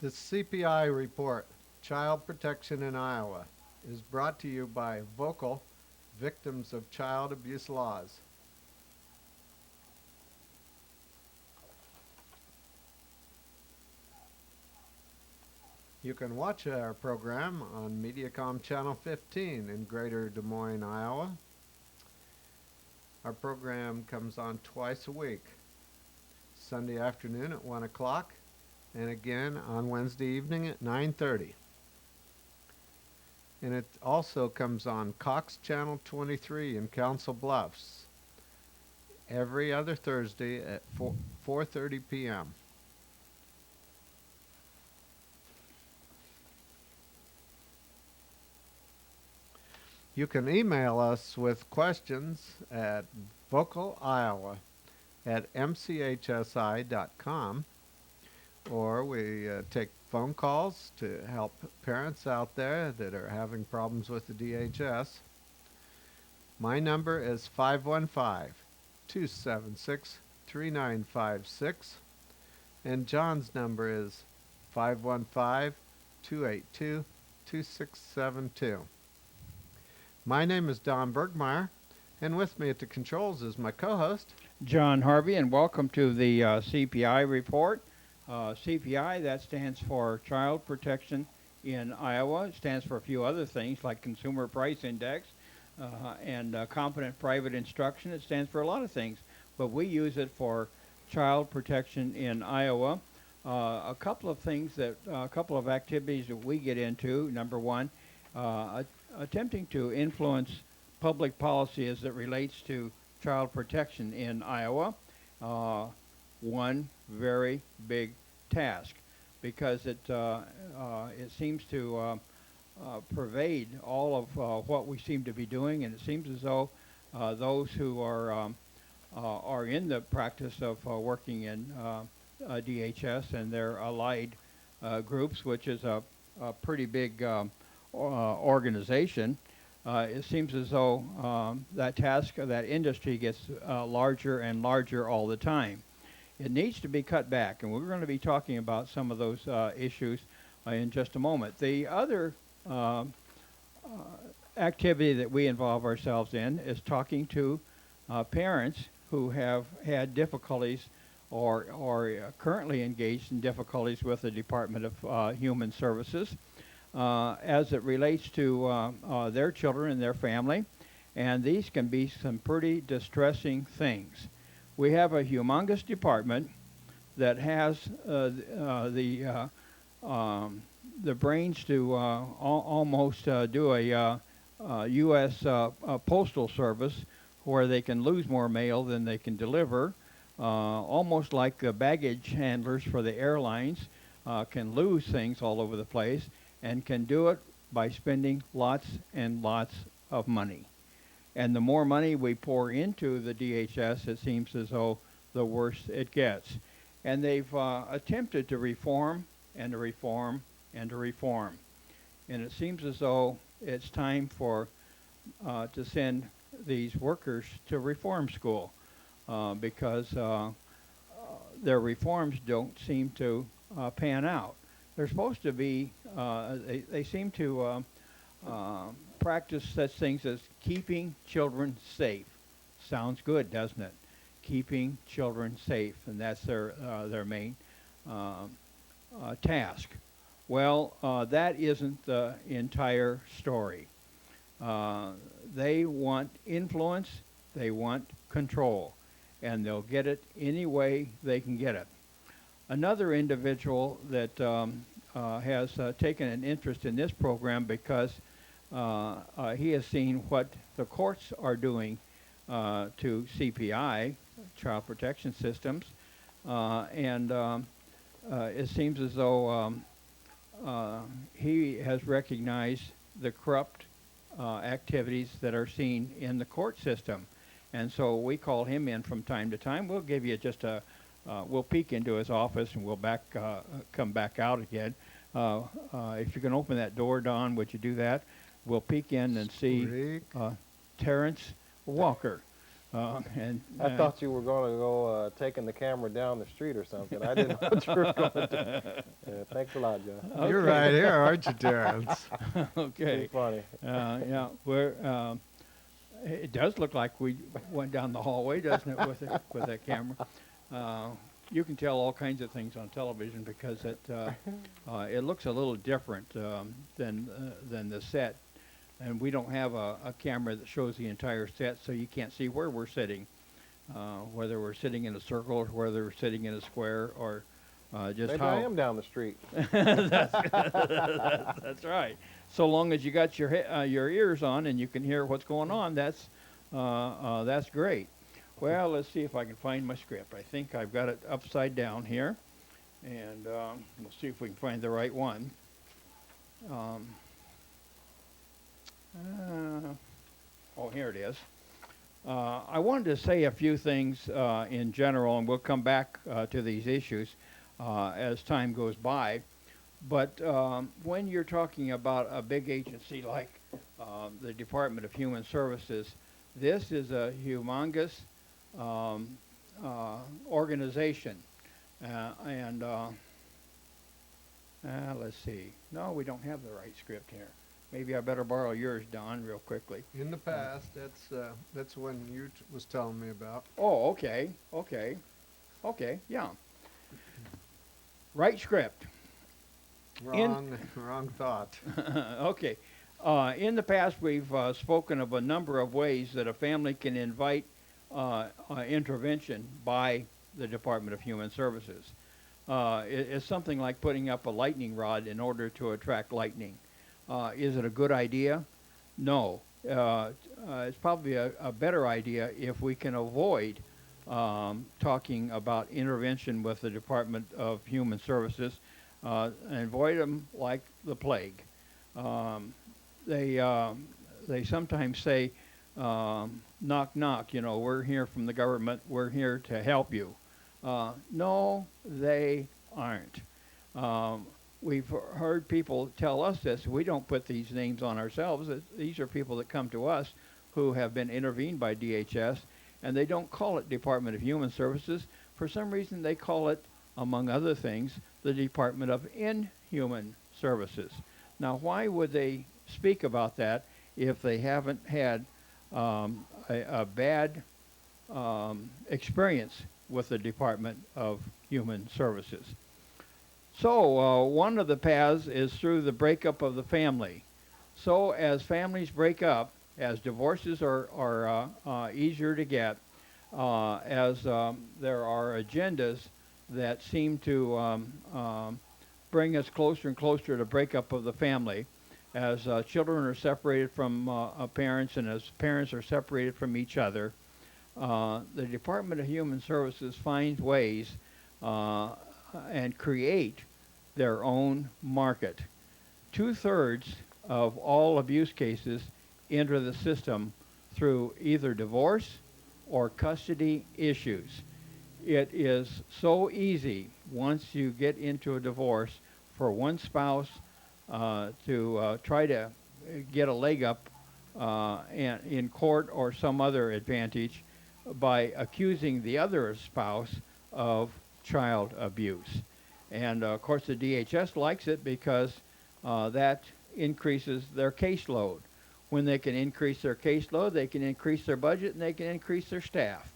The CPI report, Child Protection in Iowa, is brought to you by Vocal Victims of Child Abuse Laws. You can watch our program on Mediacom Channel 15 in Greater Des Moines, Iowa. Our program comes on twice a week, Sunday afternoon at 1 o'clock and again on Wednesday evening at 9:30. And it also comes on Cox Channel 23 in Council Bluffs every other Thursday at 4:30 p.m. You can email us with questions at vocaliowa@mchsi.com, or we take phone calls to help parents out there that are having problems with the DHS. My number is 515-276-3956, and John's number is 515-282-2672. My name is Don Burgmaier, and with me at the controls is my co-host, John Harvey, and welcome to the CPI report. CPI, that stands for Child Protection in Iowa. It stands for a few other things like Consumer Price Index and Competent Private Instruction. It stands for a lot of things, but we use it for Child Protection in Iowa. A couple of things a couple of activities that we get into. Number one, attempting to influence public policy as it relates to child protection in Iowa. One very big task, because it seems to pervade all of what we seem to be doing, and it seems as though those who are in the practice of working in DHS and their allied groups, which is a pretty big organization. It seems as though that task, that industry gets larger and larger all the time. It needs to be cut back, and we're going to be talking about some of those issues in just a moment. The other activity that we involve ourselves in is talking to parents who have had difficulties or currently engaged in difficulties with the Department of Human Services as it relates to their children and their family. And these can be some pretty distressing things. We have a humongous department that has the brains to almost do a U.S. Postal Service, where they can lose more mail than they can deliver, almost like the baggage handlers for the airlines can lose things all over the place, and can do it by spending lots and lots of money. And the more money we pour into the DHS, it seems as though the worse it gets. And they've attempted to reform and to reform and to reform. And it seems as though it's time for to send these workers to reform school because their reforms don't seem to pan out. They're supposed to be, they seem to practice such things as keeping children safe. Sounds good, doesn't it? Keeping children safe, and that's their main task. Well, that isn't the entire story. They want influence, they want control, and they'll get it any way they can get it. Another individual that has taken an interest in this program because he has seen what the courts are doing to CPI, Child Protection Systems, and it seems as though he has recognized the corrupt activities that are seen in the court system. And so we call him in from time to time. We'll give you just we'll peek into his office, and we'll come back out again. If you can open that door, Don, would you do that? We'll peek in and see Terrance Walker. I thought you were going to go taking the camera down the street or something. I didn't know what you were going to do. Yeah, thanks a lot, John. You're right here, aren't you, Terrance? Okay. Too funny. Yeah, we're. It does look like we went down the hallway, doesn't it, with that camera? You can tell all kinds of things on television because it looks a little different than the set, and we don't have a camera that shows the entire set, so you can't see where we're sitting, whether we're sitting in a circle or whether we're sitting in a square or just Maybe how. I am down the street. That's right. So long as you got your ears on and you can hear what's going on, that's great. Well, let's see if I can find my script. I think I've got it upside down here, and we'll see if we can find the right one. Here it is. I wanted to say a few things in general, and we'll come back to these issues as time goes by. But when you're talking about a big agency like the Department of Human Services, this is a humongous organization. Let's see. No, we don't have the right script here. Maybe I better borrow yours, Don, real quickly. In the past, that's when you was telling me about. Oh, okay, yeah. Right script. Wrong thought. Okay. In the past, we've spoken of a number of ways that a family can invite intervention by the Department of Human Services. It's something like putting up a lightning rod in order to attract lightning. Is it a good idea? No. It's probably a better idea if we can avoid talking about intervention with the Department of Human Services and avoid them like the plague. They sometimes say, knock, knock, we're here from the government, we're here to help you. No, they aren't. We've heard people tell us this. We don't put these names on ourselves. These are people that come to us who have been intervened by DHS, and they don't call it Department of Human Services. For some reason, they call it, among other things, the Department of Inhuman Services. Now, why would they speak about that if they haven't had a bad experience with the Department of Human Services? So one of the paths is through the breakup of the family. So as families break up, as divorces are easier to get, as there are agendas that seem to bring us closer and closer to breakup of the family, as children are separated from parents and as parents are separated from each other, the Department of Human Services finds ways and create their own market. 2/3 of all abuse cases enter the system through either divorce or custody issues. It is so easy once you get into a divorce for one spouse to try to get a leg up in court or some other advantage by accusing the other spouse of child abuse. And of course the DHS likes it because that increases their caseload. When they can increase their caseload, they can increase their budget and they can increase their staff.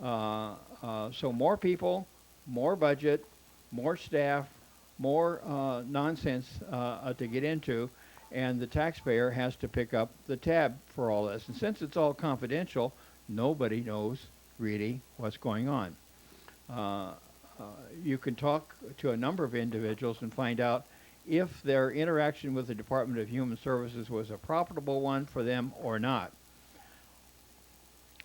So more people, more budget, more staff, more nonsense to get into, and the taxpayer has to pick up the tab for all this. And since it's all confidential, nobody knows really what's going on. You can talk to a number of individuals and find out if their interaction with the Department of Human Services was a profitable one for them or not.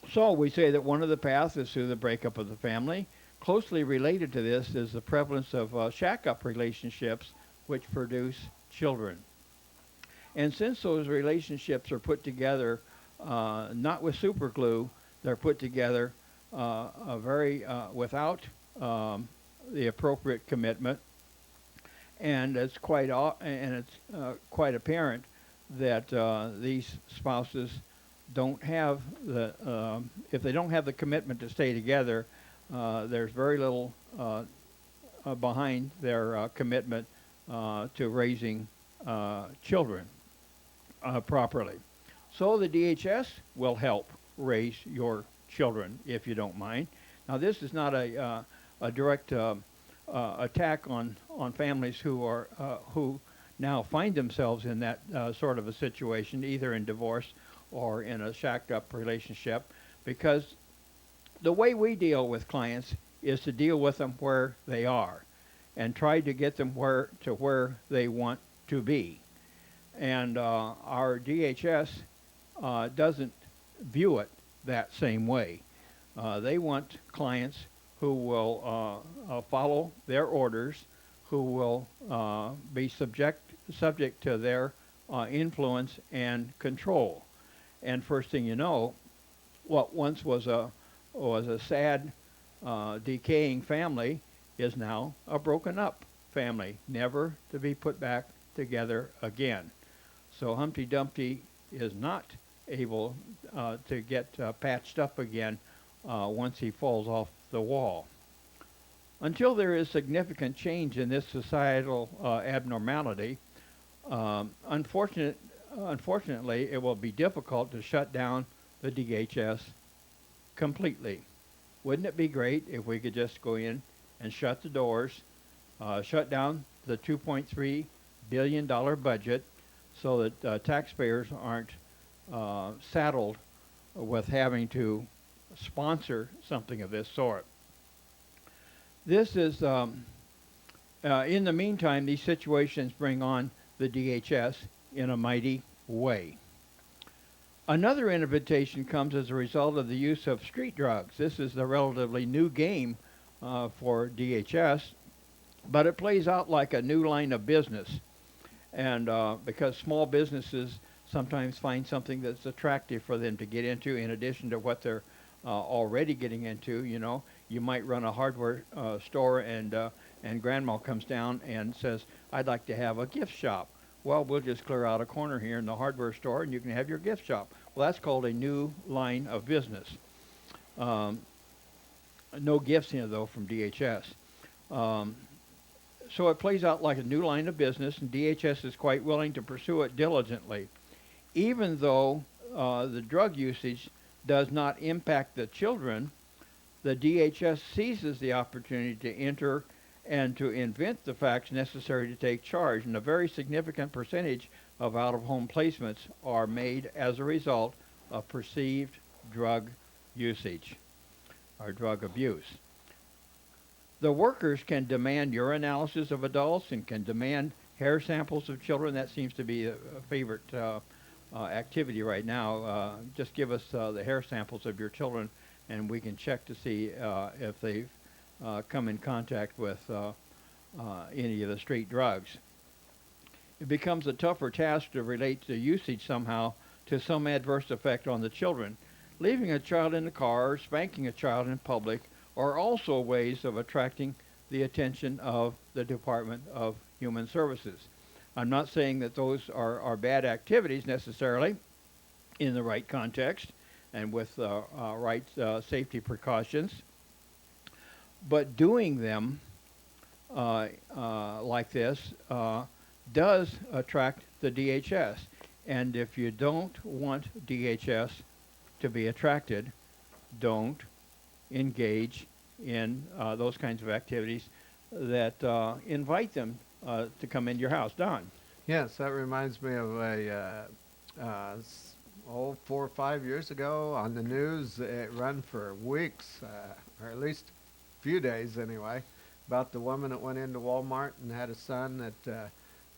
So we say that one of the paths is through the breakup of the family. Closely related to this is the prevalence of shack-up relationships which produce children. And since those relationships are put together not with super glue, they're put together without the appropriate commitment, and it's quite apparent that these spouses don't have if they don't have the commitment to stay together, there's very little behind their commitment to raising children properly. So the DHS will help raise your children if you don't mind. Now this is not a direct attack on families who now find themselves in that sort of a situation, either in divorce or in a shacked up relationship, because the way we deal with clients is to deal with them where they are and try to get them where they want to be. And our DHS doesn't view it that same way. They want clients who will follow their orders, who will be subject to their influence and control. And first thing you know, what once was a sad, decaying family is now a broken up family, never to be put back together again. So Humpty Dumpty is not able to get patched up again once he falls off the wall. Until there is significant change in this societal abnormality, unfortunately, it will be difficult to shut down the DHS completely. Wouldn't it be great if we could just go in and shut the doors, shut down the $2.3 billion budget so that taxpayers aren't saddled with having to sponsor something of this sort? This is, in the meantime, these situations bring on the DHS in a mighty way. Another invitation comes as a result of the use of street drugs. This is a relatively new game for DHS, but it plays out like a new line of business. And because small businesses sometimes find something that's attractive for them to get into in addition to what they're already getting into. You know, you might run a hardware store and grandma comes down and says, I'd like to have a gift shop. Well, we'll just clear out a corner here in the hardware store and you can have your gift shop. Well, that's called a new line of business. No gifts in, though, from DHS. So it plays out like a new line of business, and DHS is quite willing to pursue it diligently. Even though the drug usage does not impact the children, the DHS seizes the opportunity to enter and to invent the facts necessary to take charge, and a very significant percentage of out-of-home placements are made as a result of perceived drug usage or drug abuse. The workers can demand urinalysis of adults and can demand hair samples of children. That seems to be a favorite activity right now. Just give us the hair samples of your children and we can check to see if they've come in contact with any of the street drugs. It becomes a tougher task to relate the usage somehow to some adverse effect on the children. Leaving a child in the car or spanking a child in public are also ways of attracting the attention of the Department of Human Services. I'm not saying that those are bad activities necessarily in the right context and with right safety precautions, but doing them like this does attract the DHS. And if you don't want DHS to be attracted, don't engage in those kinds of activities that invite them to come into your house. Don? Yes, that reminds me of a 4 or 5 years ago on the news. It ran for weeks, or at least a few days anyway, about the woman that went into Walmart and had a son that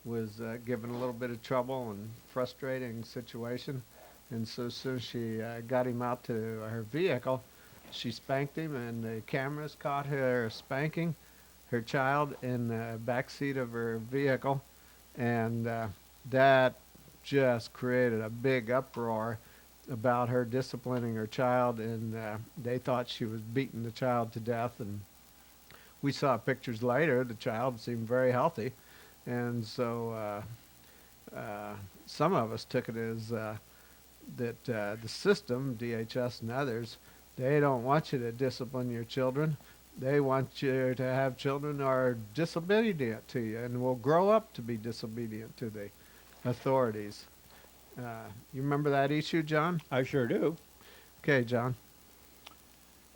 was given a little bit of trouble and frustrating situation. And so as soon as she got him out to her vehicle, she spanked him, and the cameras caught her spanking her child in the back seat of her vehicle. And that just created a big uproar about her disciplining her child, and they thought she was beating the child to death. And we saw pictures later. The child seemed very healthy, and so some of us took it as that the system, DHS and others, they don't want you to discipline your children. They want you to have children who are disobedient to you and will grow up to be disobedient to the authorities. You remember that issue, John? I sure do. Okay, John.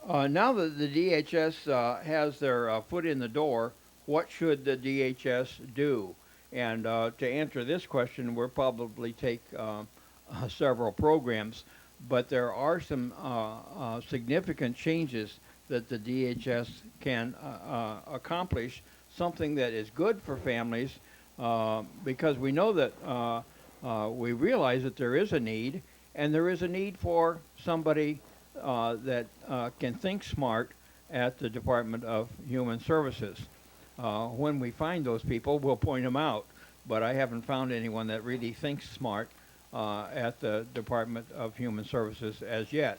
Now that the DHS has their foot in the door, what should the DHS do? And to answer this question, we'll probably take several programs, but there are some significant changes that the DHS can accomplish, something that is good for families, because we know that we realize that there is a need, and there is a need for somebody that can think smart at the Department of Human Services. When we find those people, we'll point them out, but I haven't found anyone that really thinks smart at the Department of Human Services as yet.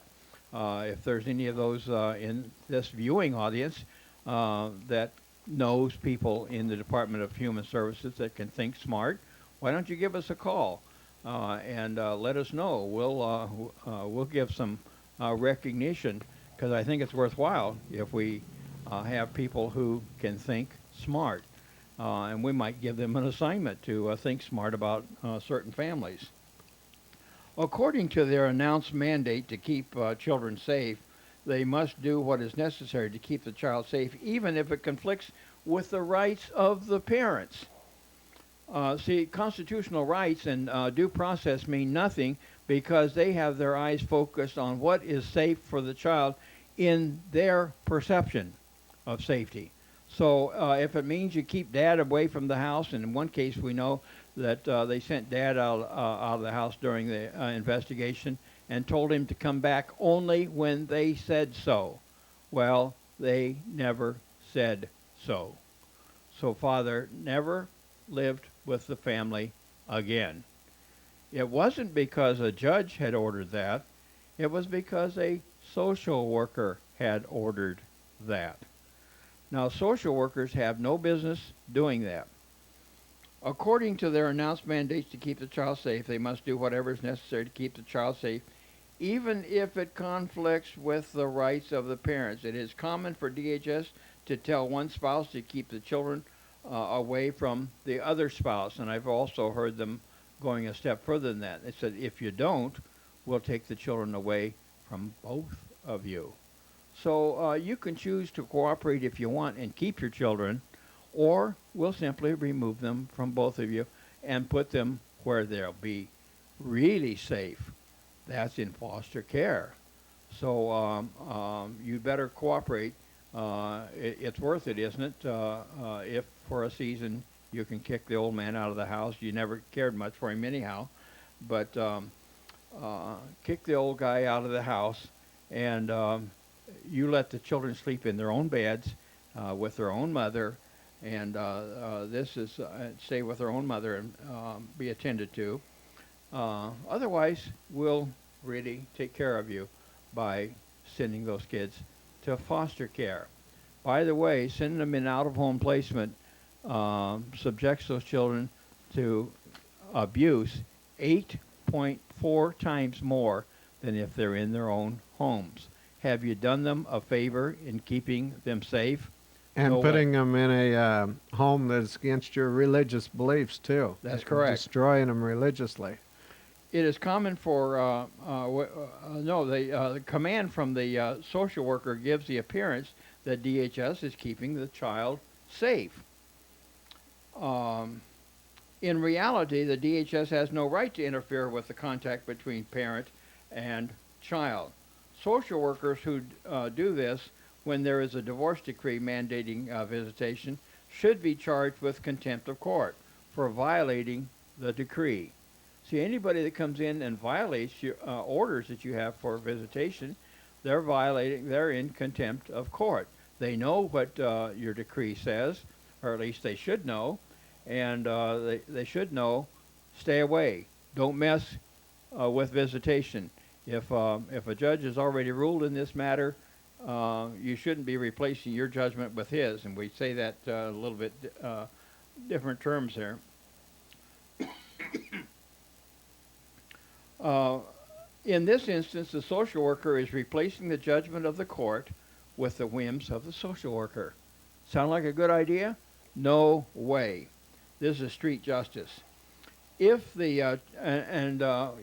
If there's any of those in this viewing audience that knows people in the Department of Human Services that can think smart, why don't you give us a call and let us know. We'll give some recognition, because I think it's worthwhile if we have people who can think smart, and we might give them an assignment to think smart about certain families. According to their announced mandate to keep children safe, they must do what is necessary to keep the child safe, even if it conflicts with the rights of the parents. See, constitutional rights and due process mean nothing because they have their eyes focused on what is safe for the child in their perception of safety. So if it means you keep dad away from the house, and in one case we know that they sent dad out of the house during the investigation and told him to come back only when they said so. Well, they never said so. So father never lived with the family again. It wasn't because a judge had ordered that. It was because a social worker had ordered that. Now, social workers have no business doing that. According to their announced mandates to keep the child safe, they must do whatever is necessary to keep the child safe, even if it conflicts with the rights of the parents. It is common for DHS to tell one spouse to keep the children away from the other spouse, and I've also heard them going a step further than that. They said, if you don't, we'll take the children away from both of you. So you can choose to cooperate if you want and keep your children, or we'll simply remove them from both of you and put them where they'll be really safe. That's in foster care. So you better cooperate. It's worth it, isn't it? If for a season you can kick the old man out of the house. You never cared much for him anyhow. But kick the old guy out of the house, and you let the children sleep in their own beds with their own mother, and this is stay with their own mother and be attended to. Otherwise, we'll really take care of you by sending those kids to foster care. By the way, sending them in out-of-home placement subjects those children to abuse 8.4 times more than if they're in their own homes. Have you done them a favor in keeping them safe? And No putting way. them in a home that's against your religious beliefs, too. That's correct. Destroying them religiously. It is common for, the command from the social worker gives the appearance that DHS is keeping the child safe. In reality, the DHS has no right to interfere with the contact between parent and child. Social workers who do this when there is a divorce decree mandating visitation should be charged with contempt of court for violating the decree. See, anybody that comes in and violates your orders that you have for visitation, they're in contempt of court. They know what your decree says, or at least they should know, and they should know, stay away. Don't mess with visitation. If a judge has already ruled in this matter, you shouldn't be replacing your judgment with his, and we say that a little bit different terms there. In this instance, the social worker is replacing the judgment of the court with the whims of the social worker. Sound like a good idea? No way. This is street justice. If the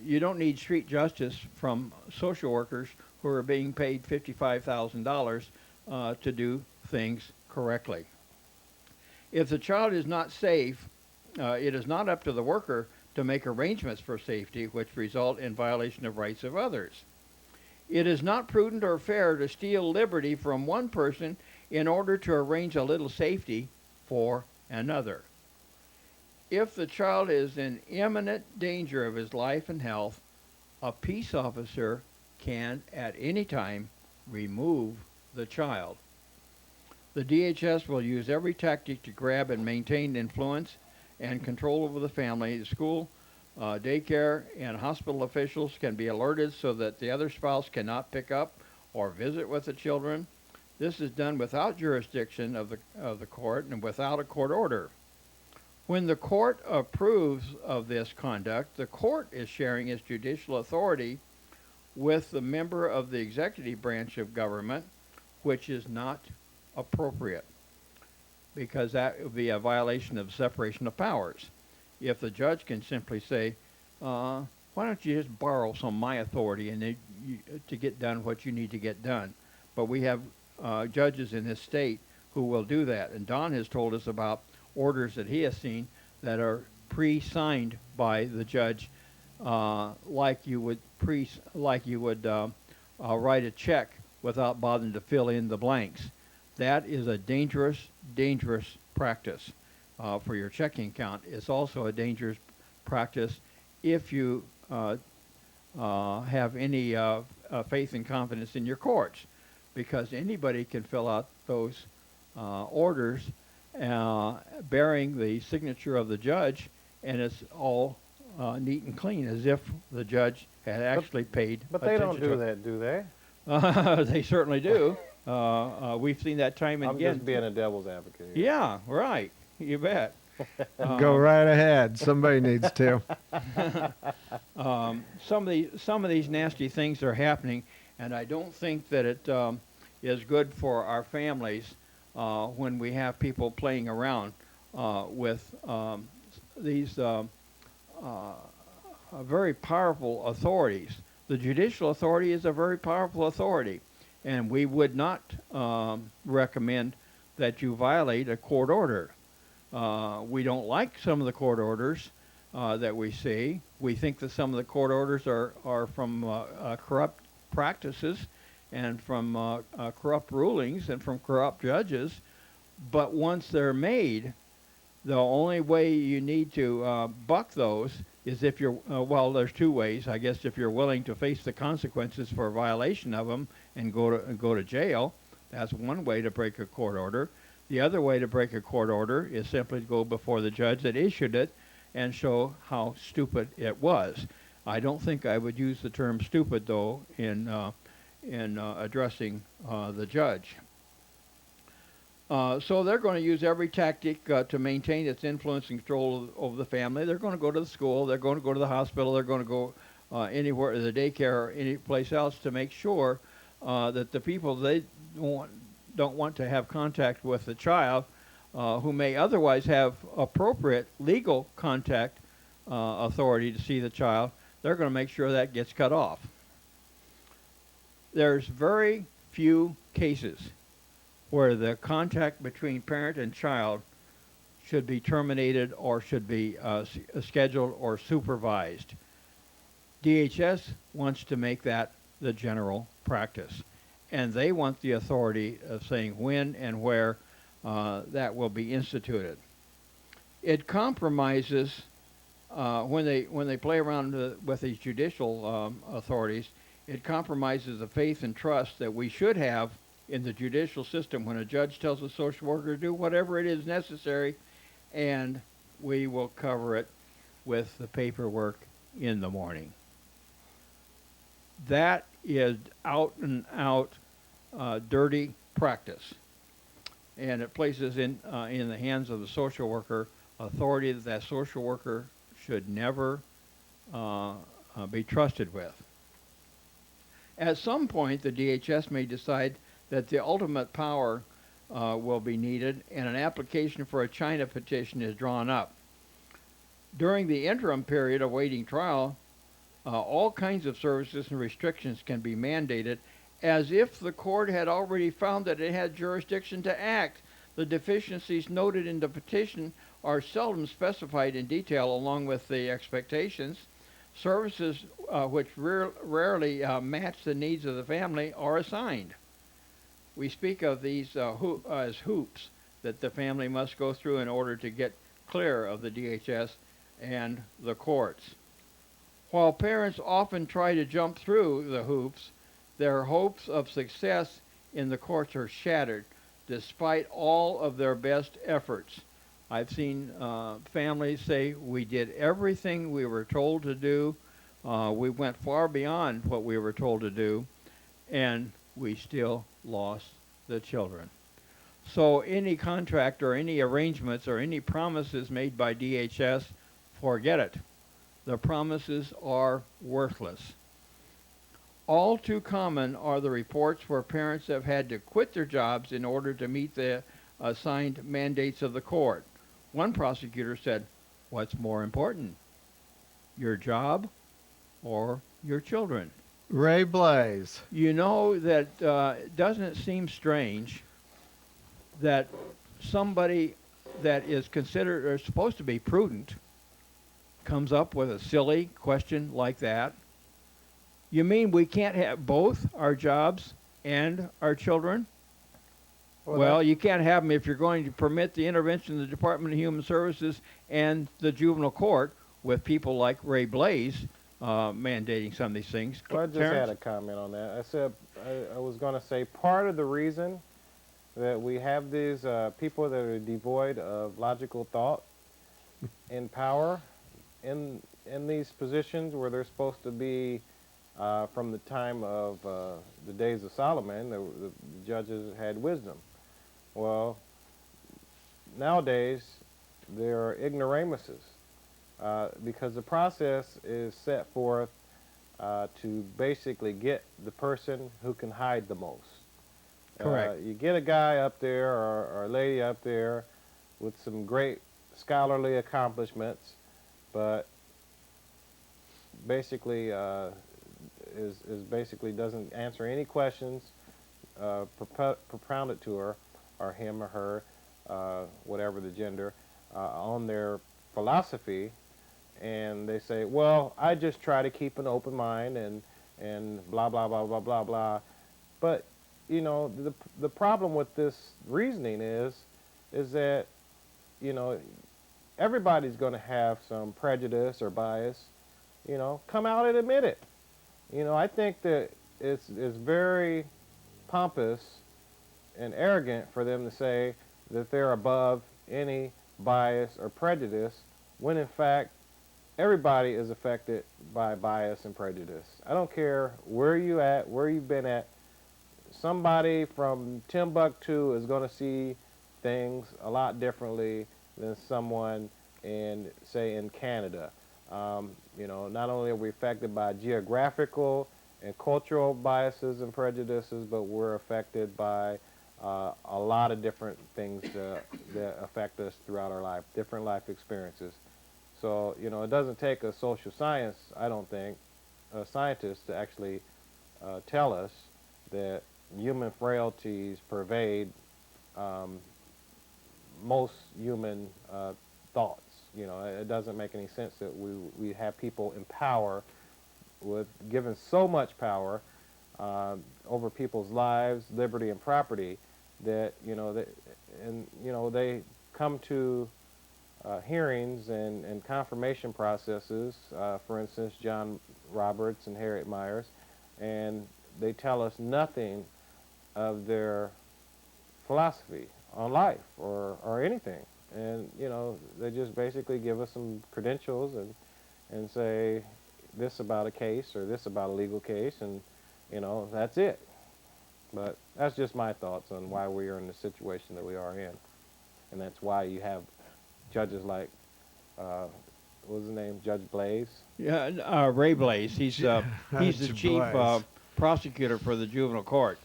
you don't need street justice from social workers who are being paid $55,000 to do things correctly. If the child is not safe, it is not up to the worker to make arrangements for safety which result in violation of rights of others. It is not prudent or fair to steal liberty from one person in order to arrange a little safety for another. If the child is in imminent danger of his life and health, a peace officer can at any time remove the child. The DHS will use every tactic to grab and maintain influence and control over the family. The school, daycare, and hospital officials can be alerted so that the other spouse cannot pick up or visit with the children. This is done without jurisdiction of the court and without a court order. When the court approves of this conduct, the court is sharing its judicial authority with the member of the executive branch of government, which is not appropriate, because that would be a violation of separation of powers. If the judge can simply say, why don't you just borrow some of my authority and to get done what you need to get done? But we have judges in this state who will do that. And Don has told us about orders that he has seen that are pre-signed by the judge, like you would write a check without bothering to fill in the blanks. That is a dangerous, dangerous practice for your checking account. It's also a dangerous practice if you have any faith and confidence in your courts, because anybody can fill out those orders bearing the signature of the judge, and it's all neat and clean, as if the judge had actually paid But they don't attention do to that, do they? it. They certainly do. We've seen that time and I'm again. just being a devil's advocate here. Yeah, right. You bet. Go right ahead. Somebody needs to. Some of these nasty things are happening, and I don't think that it is good for our families when we have people playing around with these very powerful authorities. The judicial authority is a very powerful authority, and we would not recommend that you violate a court order. We don't like some of the court orders that we see. We think that some of the court orders are from corrupt practices and from corrupt rulings and from corrupt judges. But once they're made, the only way you need to buck those is if you're, well, there's two ways. I guess if you're willing to face the consequences for a violation of them and go to jail, that's one way to break a court order. The other way to break a court order is simply to go before the judge that issued it and show how stupid it was. I don't think I would use the term stupid, though, in addressing the judge. So they're going to use every tactic to maintain its influence and control over the family. They're going to go to the school. They're going to go to the hospital. They're going to go anywhere, the daycare or any place else, to make sure that the people they don't want to have contact with the child, who may otherwise have appropriate legal contact authority to see the child, they're going to make sure that gets cut off. There's very few cases where the contact between parent and child should be terminated or should be scheduled or supervised. DHS wants to make that the general practice, and they want the authority of saying when and where that will be instituted. It compromises when they play around with these judicial authorities. It compromises the faith and trust that we should have in the judicial system when a judge tells a social worker to do whatever it is necessary, and we will cover it with the paperwork in the morning. That is out and out dirty practice, and it places in the hands of the social worker authority that social worker should never be trusted with. At some point, the DHS may decide that the ultimate power will be needed, and an application for a China petition is drawn up. During the interim period awaiting trial, all kinds of services and restrictions can be mandated as if the court had already found that it had jurisdiction to act. The deficiencies noted in the petition are seldom specified in detail along with the expectations. Services which rarely match the needs of the family are assigned. We speak of these as hoops that the family must go through in order to get clear of the DHS and the courts. While parents often try to jump through the hoops, their hopes of success in the courts are shattered despite all of their best efforts. I've seen families say, we did everything we were told to do, we went far beyond what we were told to do, and we still lost the children. So any contract or any arrangements or any promises made by DHS, forget it. The promises are worthless. All too common are the reports where parents have had to quit their jobs in order to meet the assigned mandates of the court. One prosecutor said, what's more important, your job or your children? Ray Blaze. You know that doesn't it seem strange that somebody that is considered or supposed to be prudent comes up with a silly question like that? You mean we can't have both our jobs and our children? Well, you can't have them if you're going to permit the intervention of the Department of Human Services and the juvenile court with people like Ray Blaze mandating some of these things. Well, I just Terrance? had a comment on that. I said I was going to say part of the reason that we have these people that are devoid of logical thought in power in these positions where they're supposed to be from the time of the days of Solomon, the judges had wisdom. Well, nowadays there are ignoramuses because the process is set forth to basically get the person who can hide the most. Correct. You get a guy up there or a lady up there with some great scholarly accomplishments, but basically is basically doesn't answer any questions propounded to her, or him or her, whatever the gender, on their philosophy, and they say, well, I just try to keep an open mind and blah blah blah blah blah blah. But you know, the problem with this reasoning is that, you know, everybody's going to have some prejudice or bias. You know, come out and admit it. You know, I think that it's very pompous and arrogant for them to say that they're above any bias or prejudice, when in fact everybody is affected by bias and prejudice. I don't care where you at, where you've been at. Somebody from Timbuktu is going to see things a lot differently than someone in, say, in Canada. You know, not only are we affected by geographical and cultural biases and prejudices, but we're affected by a lot of different things that affect us throughout our life, different life experiences. So, you know, it doesn't take a social science, I don't think, a scientist to actually tell us that human frailties pervade most human thoughts. You know, it doesn't make any sense that we have people in power, with given so much power over people's lives, liberty, and property, that they come to hearings and confirmation processes. For instance, John Roberts and Harriet Myers, and they tell us nothing of their philosophy on life or anything. And, you know, they just basically give us some credentials and say this about a case or this about a legal case, and, you know, that's it. But that's just my thoughts on why we are in the situation that we are in. And that's why you have judges like, what was his name, Judge Blaze? Yeah, Ray Blaze. He's the chief Blaze. prosecutor for the juvenile court.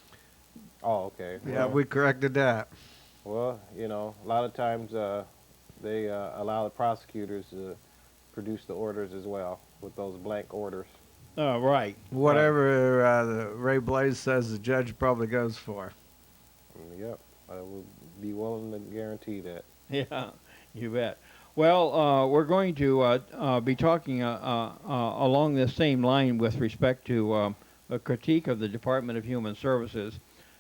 Oh, okay. Yeah, we corrected that. Well, you know, a lot of times they allow the prosecutors to produce the orders as well with those blank orders. Right. Whatever the Ray Blaze says, the judge probably goes for. Yep, I would be willing to guarantee that. Yeah, you bet. Well, we're going to be talking along this same line with respect to a critique of the Department of Human Services.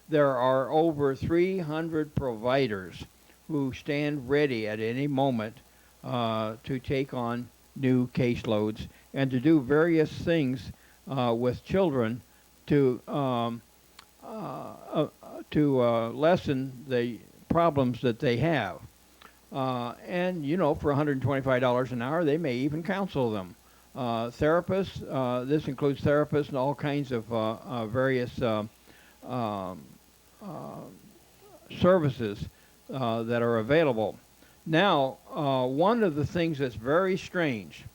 There are over 300 providers who stand ready at any moment to take on new caseloads and to do various things with children to lessen the problems that they have. And, you know, for $125 an hour, they may even counsel them. Therapists, this includes therapists and all kinds of various services that are available. Now, one of the things that's very strange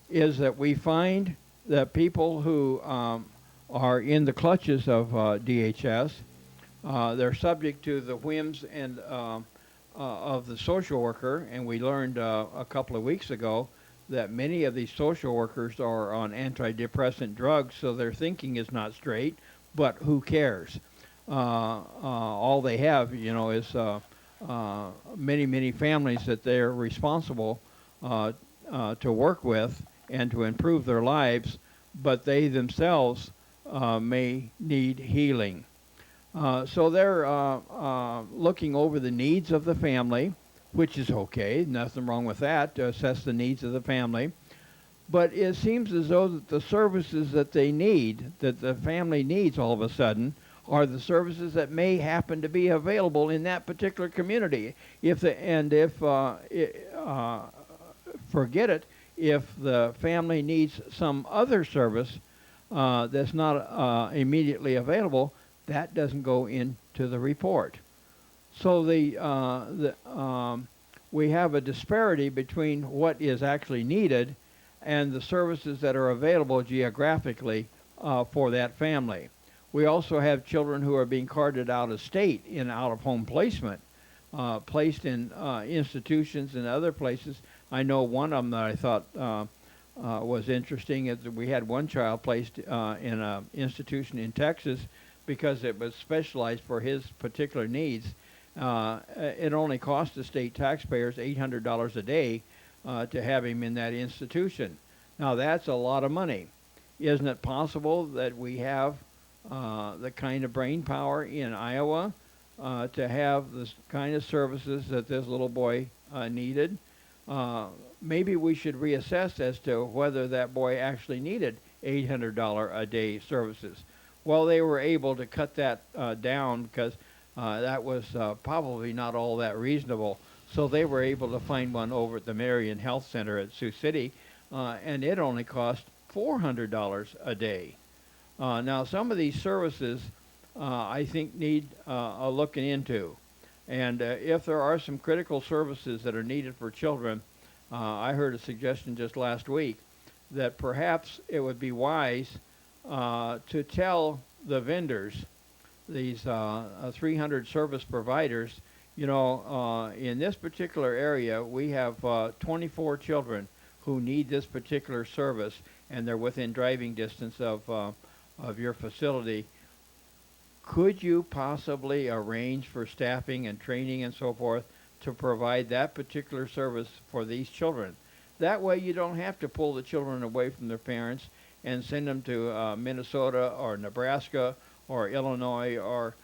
is that we find that people who are in the clutches of DHS, they're subject to the whims and of the social worker, and we learned a couple of weeks ago that many of these social workers are on antidepressant drugs, so their thinking is not straight, but who cares? All they have, you know, is many, many families that they're responsible to work with and to improve their lives, but they themselves may need healing. So they're looking over the needs of the family, which is okay, nothing wrong with that, to assess the needs of the family. But it seems as though that the services that they need, that the family needs all of a sudden, are the services that may happen to be available in that particular community. Forget it, if the family needs some other service that's not immediately available, that doesn't go into the report. So we have a disparity between what is actually needed and the services that are available geographically for that family. We also have children who are being carted out of state in out-of-home placement, placed in institutions and other places. I know one of them that I thought was interesting is that we had one child placed in an institution in Texas because it was specialized for his particular needs. It only cost the state taxpayers $800 a day to have him in that institution. Now that's a lot of money. Isn't it possible that we have the kind of brain power in Iowa to have the kind of services that this little boy needed? Maybe we should reassess as to whether that boy actually needed $800 a day services. Well, they were able to cut that down because that was probably not all that reasonable. So they were able to find one over at the Marion Health Center at Sioux City, and it only cost $400 a day. Now, some of these services I think need a looking into. And if there are some critical services that are needed for children, I heard a suggestion just last week that perhaps it would be wise to tell the vendors, these 300 service providers, you know, in this particular area, we have 24 children who need this particular service, and they're within driving distance of your facility. Could you possibly arrange for staffing and training and so forth to provide that particular service for these children? That way you don't have to pull the children away from their parents and send them to Minnesota or Nebraska or Illinois or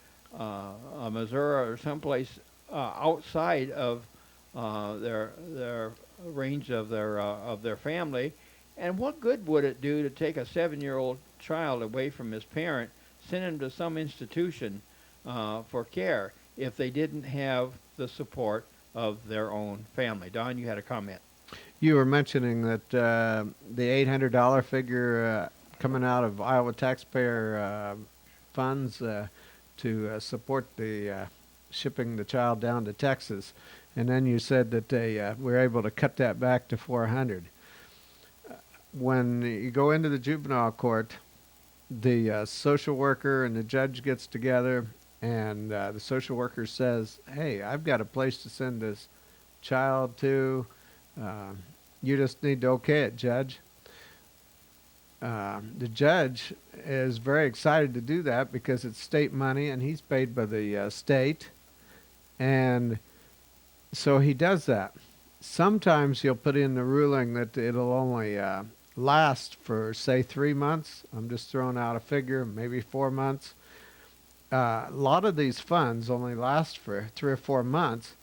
Missouri or someplace outside of their range of their family. And what good would it do to take a 7-year-old child away from his parent, send him to some institution for care if they didn't have the support of their own family? Don, you had a comment. You were mentioning that the $800 figure coming out of Iowa taxpayer funds to support the shipping the child down to Texas, and then you said that they were able to cut that back to $400. When you go into the juvenile court, the social worker and the judge gets together, and the social worker says, "Hey, I've got a place to send this child to. Uh, you just need to okay it, judge." The judge is very excited to do that because it's state money and he's paid by the state, and so he does that. Sometimes he'll put in the ruling that it'll only last for, say, 3 months. I'm just throwing out a figure, maybe 4 months. A lot of these funds only last for 3 or 4 months,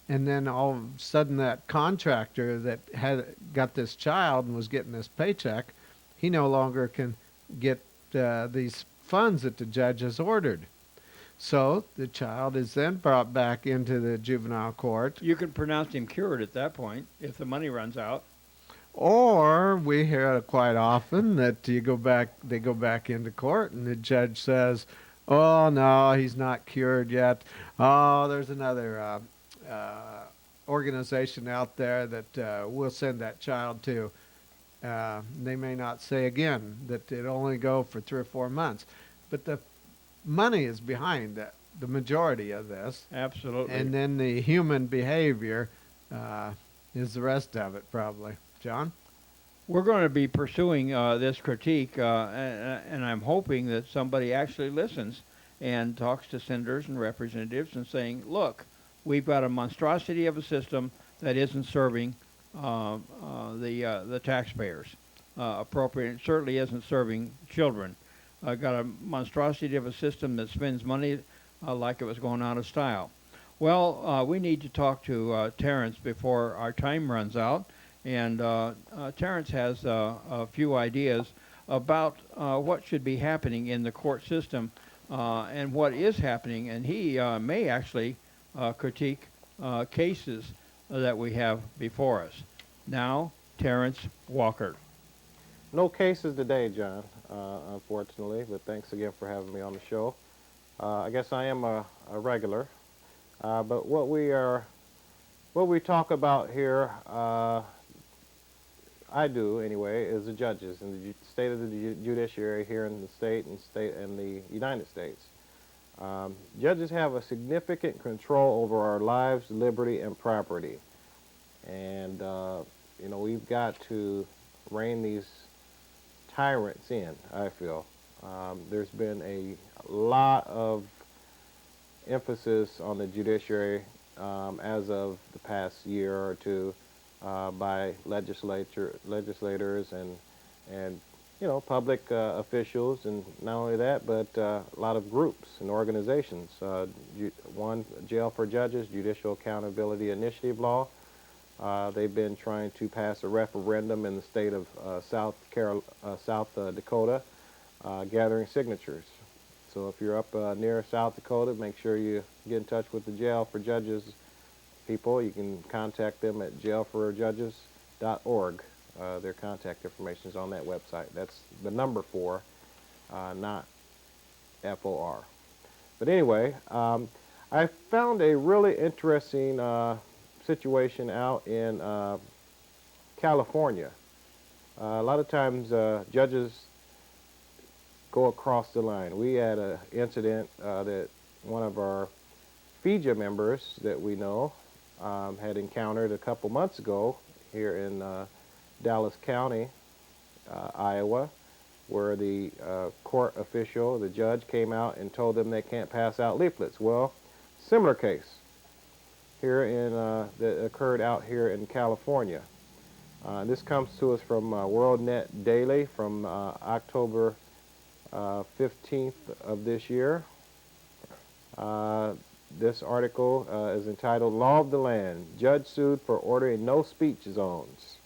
and then all of a sudden that contractor that had got this child and was getting this paycheck, he no longer can get these funds that the judge has ordered. So the child is then brought back into the juvenile court. You can pronounce him cured at that point if the money runs out. Or we hear it quite often that they go back into court and the judge says, "Oh no, he's not cured yet. Oh, there's another organization out there that we'll send that child to." They may not say again that it only go for 3 or 4 months, but the money is behind the majority of this. Absolutely. And then the human behavior is the rest of it, probably. John? We're going to be pursuing this critique, and I'm hoping that somebody actually listens and talks to senators and representatives and saying, look, we've got a monstrosity of a system that isn't serving the taxpayers appropriate. It certainly isn't serving children. Got a monstrosity of a system that spends money like it was going out of style. Well, we need to talk to Terrance before our time runs out. And Terrance has a few ideas about what should be happening in the court system and what is happening. And he may actually critique cases that we have before us. Now, Terrance Walker. No cases today, John, unfortunately, but thanks again for having me on the show. I guess I am a regular, but what we talk about here, I do anyway, is the judges and the state of the judiciary here in the state and the United States. Judges have a significant control over our lives, liberty, and property, and you know, we've got to rein these tyrants in, I feel. There's been a lot of emphasis on the judiciary as of the past year or two by legislators and you know, public officials, and not only that, but a lot of groups and organizations. One, Jail for Judges, Judicial Accountability Initiative Law. They've been trying to pass a referendum in the state of South Dakota, gathering signatures. So if you're up near South Dakota, make sure you get in touch with the Jail for Judges people. You can contact them at jailforjudges.org. Their contact information is on that website. That's the number 4, not FOR. But anyway, I found a really interesting situation out in California. A lot of times judges go across the line. We had an incident that one of our FIJA members that we know had encountered a couple months ago here in Dallas County, Iowa, where the court official, the judge, came out and told them they can't pass out leaflets. Well, similar case here in that occurred out here in California. This comes to us from WorldNet Daily from October 15th of this year. This article is entitled "Law of the Land. Judge sued for ordering no speech zones.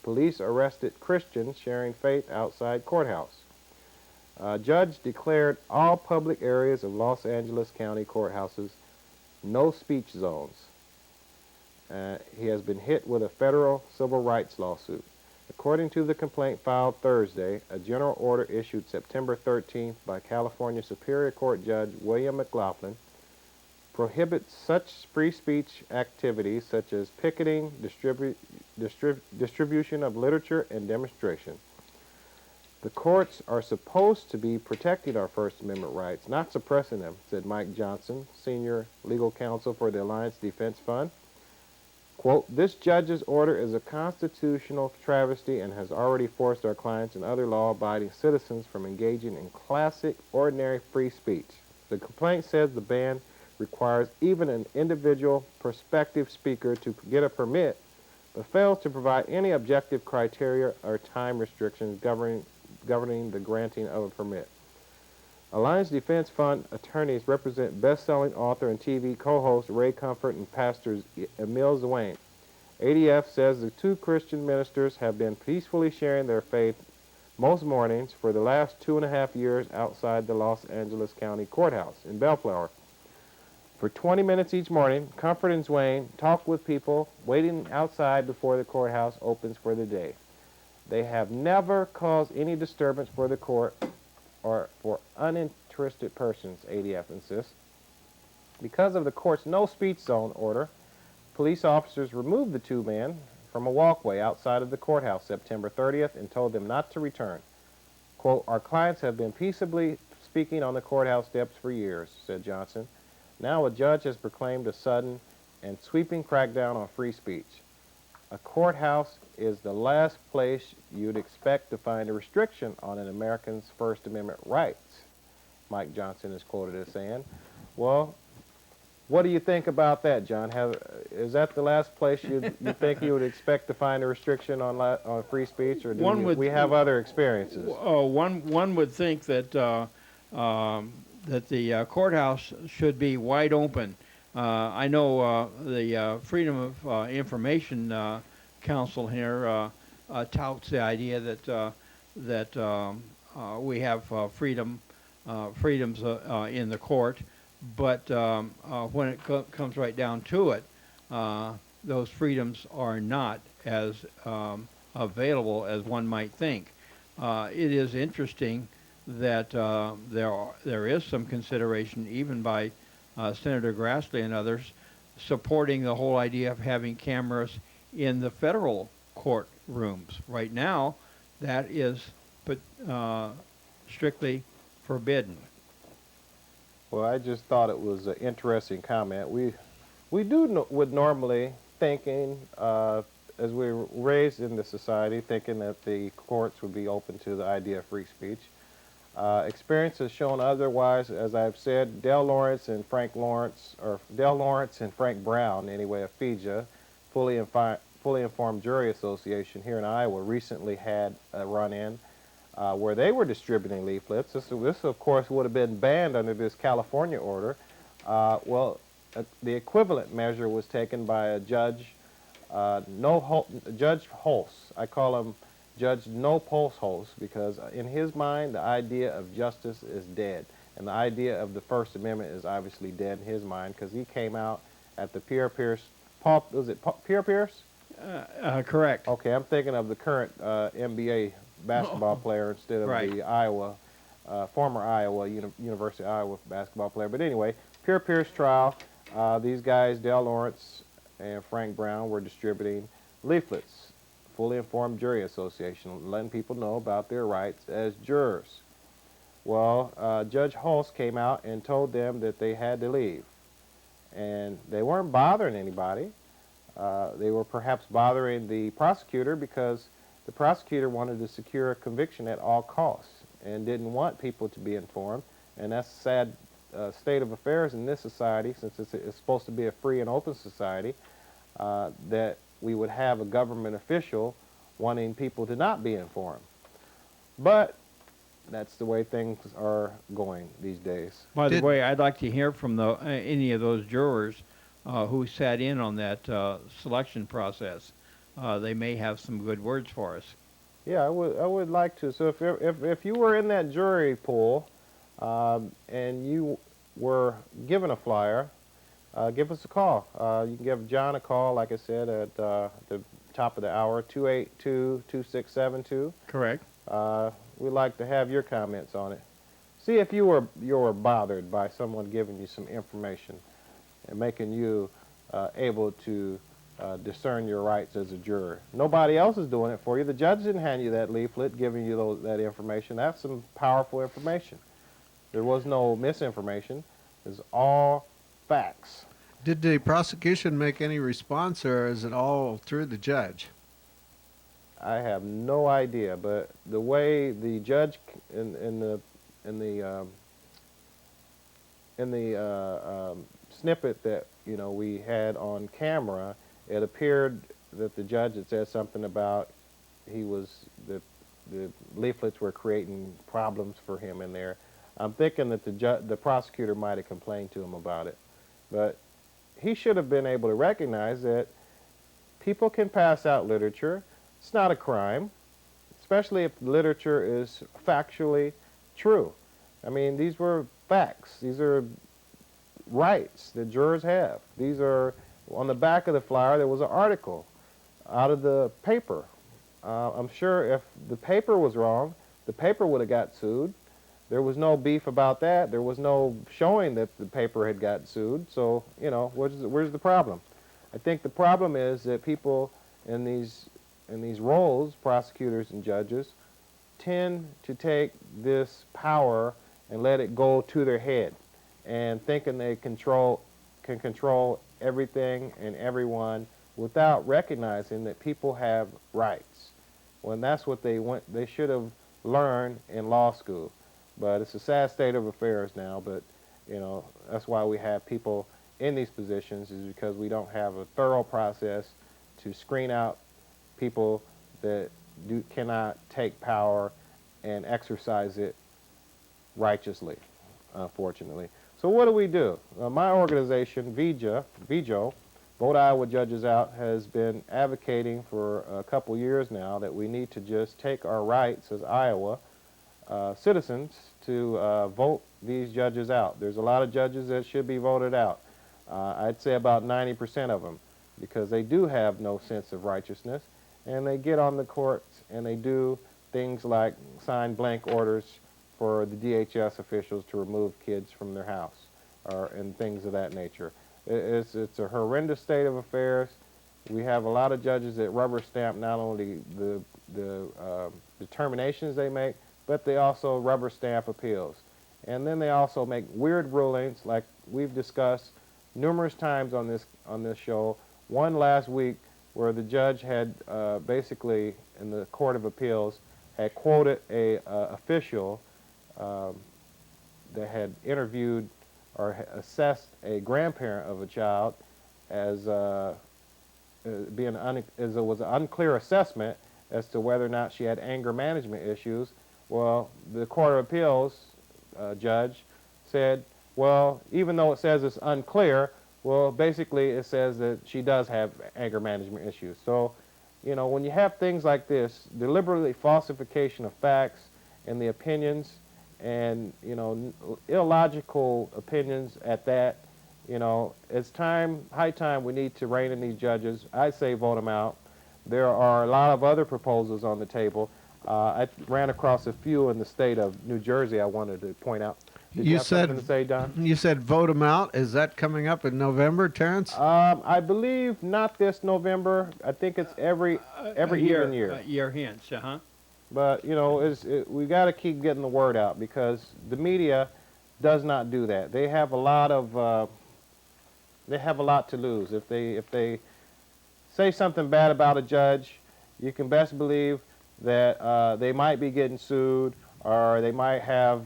Police arrested Christians sharing faith outside courthouse. Judge declared all public areas of Los Angeles County courthouses no speech zones. He has been hit with a federal civil rights lawsuit. According to the complaint filed Thursday, a general order issued September 13th by California Superior Court Judge William McLaughlin prohibits such free speech activities such as picketing, distribution of literature, and demonstration. The courts are supposed to be protecting our First Amendment rights, not suppressing them, said Mike Johnson, senior legal counsel for the Alliance Defense Fund. Quote, this judge's order is a constitutional travesty and has already forced our clients and other law-abiding citizens from engaging in classic, ordinary free speech. The complaint says the ban requires even an individual prospective speaker to get a permit, but fails to provide any objective criteria or time restrictions governing the granting of a permit. Alliance Defense Fund attorneys represent best-selling author and TV co-host Ray Comfort and pastor Emil Zwane. ADF says the two Christian ministers have been peacefully sharing their faith most mornings for the last 2.5 years outside the Los Angeles County Courthouse in Bellflower. For 20 minutes each morning, Comfort and Zwane talk with people waiting outside before the courthouse opens for the day. They have never caused any disturbance for the court or for uninterested persons, ADF insists. Because of the court's no speech zone order, police officers removed the two men from a walkway outside of the courthouse September 30th and told them not to return. Quote, our clients have been peaceably speaking on the courthouse steps for years, said Johnson. Now a judge has proclaimed a sudden and sweeping crackdown on free speech. A courthouse is the last place you'd expect to find a restriction on an American's First Amendment rights, Mike Johnson is quoted as saying. Well, what do you think about that, John? Is that the last place you think you would expect to find a restriction on free speech, or do we have other experiences? One would think that that the courthouse should be wide open. I know the Freedom of Information Council here touts the idea that we have freedoms in the court, but when it comes right down to it, those freedoms are not as available as one might think. It is interesting that there is some consideration, even by Senator Grassley and others, supporting the whole idea of having cameras in the federal court rooms. Right now, that is strictly forbidden. Well, I just thought it was an interesting comment. We would normally thinking, as we were raised in the society, thinking that the courts would be open to the idea of free speech. Experience has shown otherwise. As I've said, Dale Lawrence and Frank Brown, anyway, of FIJA, Fully Informed Jury Association here in Iowa, recently had a run-in where they were distributing leaflets. This, of course, would have been banned under this California order. The equivalent measure was taken by a Judge Judge Hulse. I call him Judge No Pulse Hulse because in his mind the idea of justice is dead, and the idea of the First Amendment is obviously dead in his mind because he came out at the Pierre Pierce. Was it Pierre Pierce? Correct. Okay, I'm thinking of the current NBA basketball player instead of the Iowa, former University of Iowa basketball player. But anyway, Pierre Pierce trial. These guys, Dale Lawrence and Frank Brown, were distributing leaflets. Fully Informed Jury Association, letting people know about their rights as jurors. Well, Judge Hulse came out and told them that they had to leave. And they weren't bothering anybody. They were perhaps bothering the prosecutor because the prosecutor wanted to secure a conviction at all costs and didn't want people to be informed. And that's a sad state of affairs in this society, since it's supposed to be a free and open society, that we would have a government official wanting people to not be informed. But that's the way things are going these days. By the way, I'd like to hear from any of those jurors who sat in on that selection process. They may have some good words for us. Yeah, I would like to. So if you were in that jury pool and you were given a flyer, give us a call. You can give John a call, like I said, at the top of the hour, 282-2672. Correct. We'd like to have your comments on it. See if you were bothered by someone giving you some information and making you able to discern your rights as a juror. Nobody else is doing it for you. The judge didn't hand you that leaflet giving you that information. That's some powerful information. There was no misinformation. It's all facts. Did the prosecution make any response, or is it all through the judge? I have no idea, but the way the judge in the snippet that we had on camera, it appeared that the judge had said something about the leaflets were creating problems for him in there. I'm thinking that the prosecutor might have complained to him about it, but he should have been able to recognize that people can pass out literature. It's not a crime, especially if literature is factually true. I mean, these were facts. These are rights that jurors have. These are, on the back of the flyer, there was an article out of the paper. I'm sure if the paper was wrong, the paper would have got sued. There was no beef about that. There was no showing that the paper had got sued. So, where's the problem? I think the problem is that people in these roles, prosecutors and judges, tend to take this power and let it go to their head, and thinking they can control everything and everyone without recognizing that people have rights. When that's what they should have learned in law school. But it's a sad state of affairs now, but that's why we have people in these positions, is because we don't have a thorough process to screen out people that cannot take power and exercise it righteously, unfortunately. So what do? My organization, VJO, Vote Iowa Judges Out, has been advocating for a couple years now that we need to just take our rights as Iowa citizens to vote these judges out. There's a lot of judges that should be voted out. I'd say about 90% of them, because they do have no sense of righteousness, and they get on the courts and they do things like sign blank orders for the DHS officials to remove kids from their house, and things of that nature. It's a horrendous state of affairs. We have a lot of judges that rubber stamp not only the determinations they make, but they also rubber stamp appeals. And then they also make weird rulings, like we've discussed numerous times on this show. One last week where the judge had basically, in the Court of Appeals, had quoted a official that had interviewed or assessed a grandparent of a child as as it was an unclear assessment as to whether or not she had anger management issues. Well, the Court of Appeals judge said, well, even though it says it's unclear, well, basically it says that she does have anger management issues. So, when you have things like this, deliberately falsification of facts and the opinions, and, illogical opinions at that, it's high time we need to rein in these judges. I say vote them out. There are a lot of other proposals on the table. I ran across a few in the state of New Jersey I wanted to point out. Did you have something to say, Don? You said vote them out. Is that coming up in November, Terrance? I believe not this November. I think it's every even year. A year hence, But we got to keep getting the word out, because the media does not do that. They have a lot to lose if they say something bad about a judge. You can best believe that they might be getting sued, or they might have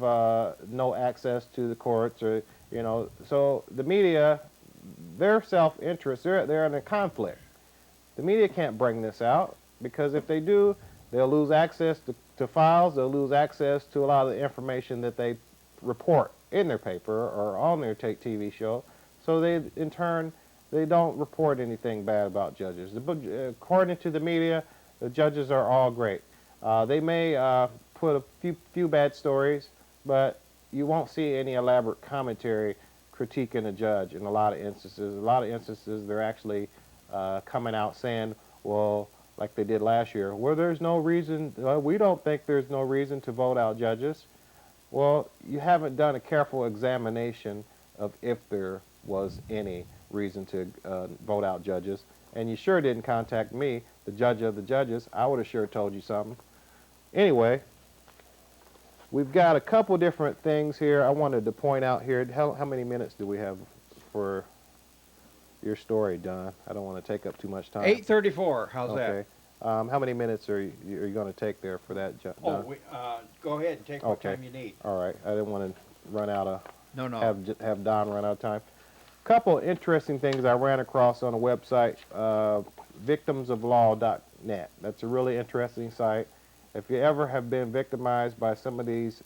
no access to the courts, or So the media, their self-interest, they're in a conflict. The media can't bring this out, because if they do, they'll lose access to files. They'll lose access to a lot of the information that they report in their paper or on their TV show. So in turn, they don't report anything bad about judges. According to the media, the judges are all great. They may put a few bad stories, but you won't see any elaborate commentary critiquing a judge in a lot of instances. A lot of instances, they're actually coming out saying, well, like they did last year, well, there's no reason, we don't think there's no reason to vote out judges. Well, you haven't done a careful examination of if there was any reason to vote out judges. and you sure didn't contact me, the judge of the judges. I would have sure told you something. Anyway, we've got a couple different things here I wanted to point out here. How many minutes do we have for your story, Don? I don't want to take up too much time. 8:34. How's Okay. How many minutes are you going to take there for that, that? Don? Go ahead and take what Okay. time you need. All right. I didn't want to run out of No, no. have Don run out of time. Couple interesting things I ran across on a website, victimsoflaw.net. That's a really interesting site. If you ever have been victimized by some of these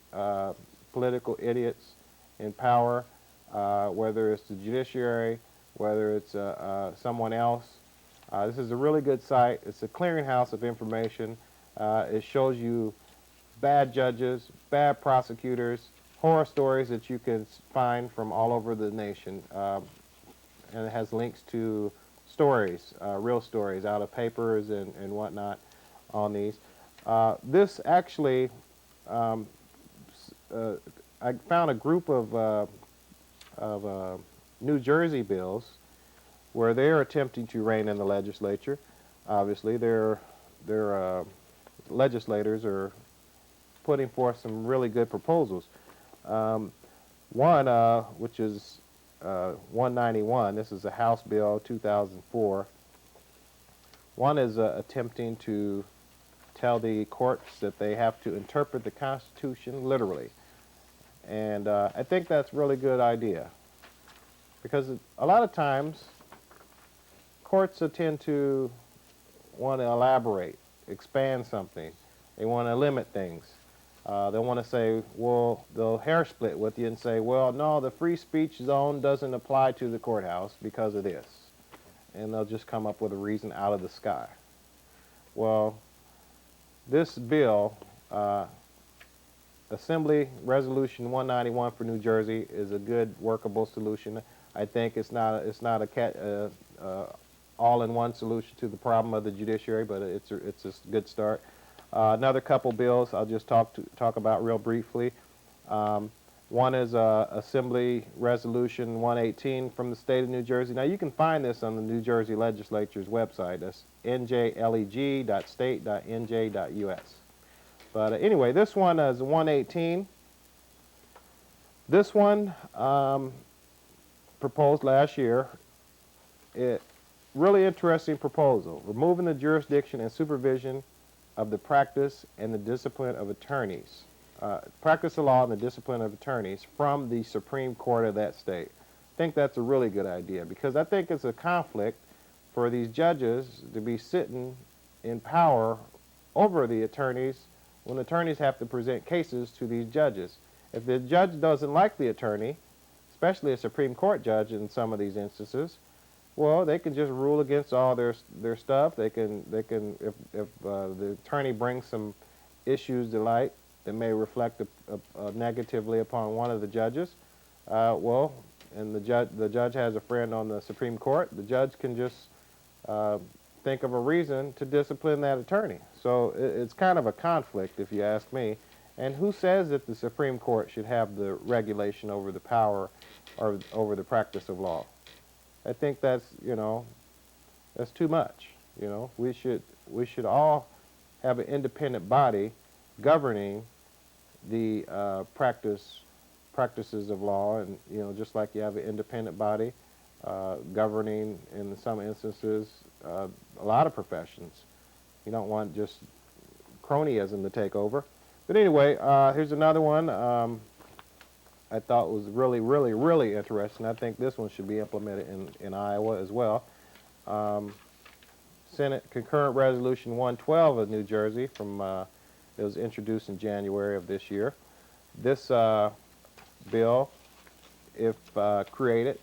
political idiots in power, whether it's the judiciary, whether it's someone else, this is a really good site. It's a clearinghouse of information. It shows you bad judges, bad prosecutors, horror stories that you can find from all over the nation. And it has links to stories, real stories out of papers and whatnot on these. This actually, I found a group of New Jersey bills where they're attempting to rein in the legislature. Obviously, their legislators are putting forth some really good proposals. One, which is 191, this is a House Bill 2004. One is attempting to tell the courts that they have to interpret the Constitution literally. And I think that's a really good idea. Because a lot of times, courts tend to want to elaborate, expand something. They want to limit things. They want to say, well, they'll hair split with you and say, well, no, the free speech zone doesn't apply to the courthouse because of this. And they'll just come up with a reason out of the sky. Well, this bill, Assembly Resolution 191 for New Jersey, is a good workable solution. I think it's not a all-in-one solution to the problem of the judiciary, but it's a good start. Another couple bills I'll just talk about real briefly. One is Assembly Resolution 118 from the state of New Jersey. Now you can find this on the New Jersey Legislature's website. That's njleg.state.nj.us. But anyway, this one is 118. This one proposed last year. Really interesting proposal. Removing the jurisdiction and supervision of the practice and the discipline of attorneys, practice of law and the discipline of attorneys from the Supreme Court of that state. I think that's a really good idea because I think it's a conflict for these judges to be sitting in power over the attorneys when attorneys have to present cases to these judges. If the judge doesn't like the attorney, especially a Supreme Court judge in some of these instances, well, they can just rule against all their stuff. They can if the attorney brings some issues to light that may reflect negatively upon one of the judges, well, and the judge has a friend on the Supreme Court, the judge can just think of a reason to discipline that attorney. So it's kind of a conflict, if you ask me. And who says that the Supreme Court should have the regulation over the power or over the practice of law? I think that's, that's too much. We should all have an independent body governing the practices of law, and just like you have an independent body governing, in some instances, a lot of professions. You don't want just cronyism to take over. But anyway, here's another one. I thought was really, really, really interesting. I think this one should be implemented in Iowa as well. Senate Concurrent Resolution 112 of New Jersey it was introduced in January of this year. This bill, if created,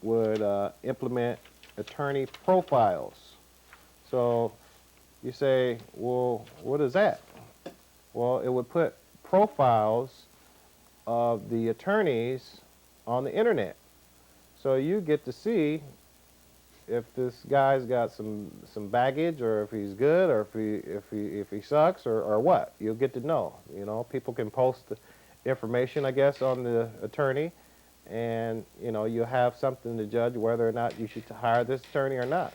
would implement attorney profiles. So you say, well, what is that? Well, it would put profiles of the attorneys on the internet. So you get to see if this guy's got some baggage, or if he's good, or if he sucks, or what. You'll get to know. People can post information, I guess, on the attorney, and you'll have something to judge whether or not you should hire this attorney or not.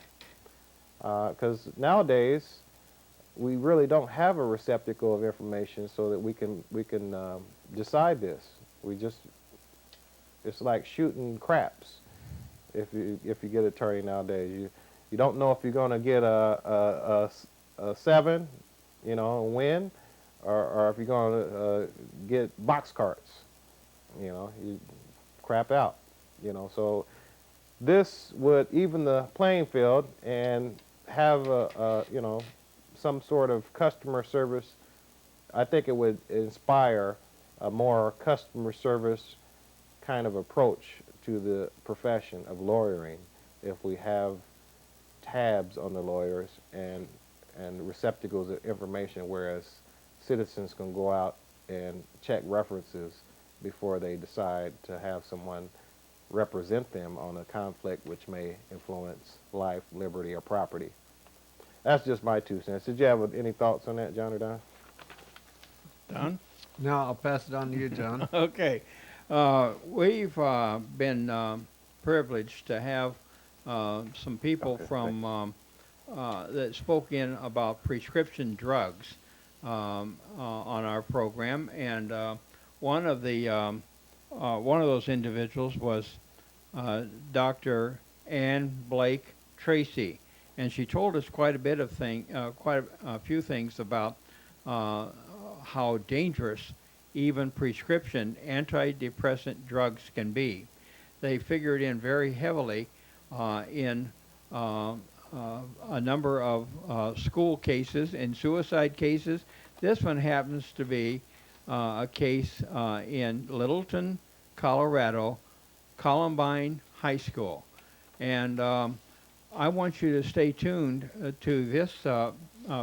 Because nowadays we really don't have a receptacle of information so that we can decide this. It's like shooting craps. If you get an attorney nowadays, you don't know if you're going to get a 7, you know, and win, or if you're going to get box carts. You know, you crap out. You know, so this would even the playing field and have you know, some sort of customer service. I think it would inspire a more customer service kind of approach to the profession of lawyering if we have tabs on the lawyers and receptacles of information, whereas citizens can go out and check references before they decide to have someone represent them on a conflict which may influence life, liberty, or property. That's just my 2 cents. Did you have any thoughts on that, John or Don? Don? No, I'll pass it on to you, John. Okay. We've been privileged to have some people from that spoke in about prescription drugs on our program, and one of those individuals was Dr. Ann Blake Tracy, and she told us quite a few things about how dangerous even prescription antidepressant drugs can be. They figured in very heavily in a number of school cases and suicide cases. This one happens to be a case in Littleton, Colorado, Columbine High School. And I want you to stay tuned to this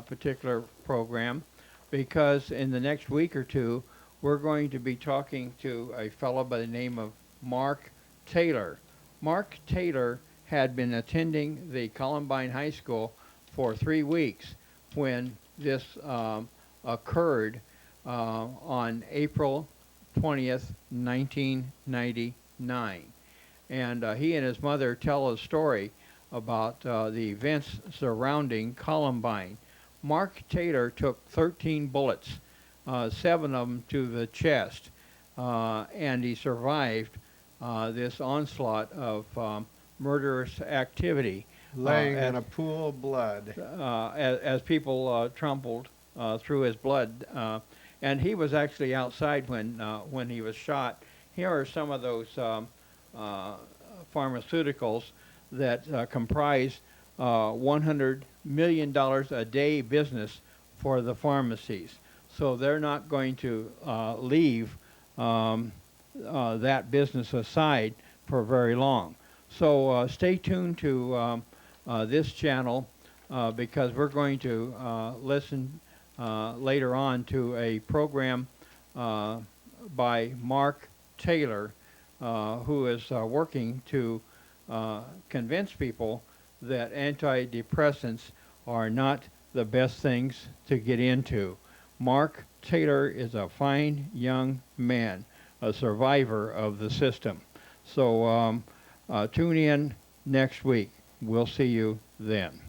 particular program, because in the next week or two, we're going to be talking to a fellow by the name of Mark Taylor. Mark Taylor had been attending the Columbine High School for 3 weeks when this occurred on April 20th, 1999. And he and his mother tell a story about the events surrounding Columbine. Mark Taylor took 13 bullets, 7 of them to the chest, and he survived this onslaught of murderous activity. Laying in a pool of blood. As people trampled through his blood. And he was actually outside when he was shot. Here are some of those pharmaceuticals that comprise $100 million a day business for the pharmacies. So they're not going to leave that business aside for very long. So stay tuned to this channel because we're going to listen later on to a program by Mark Taylor, who is working to convince people that antidepressants are not the best things to get into. Mark Taylor is a fine young man, a survivor of the system. So tune in next week. We'll see you then.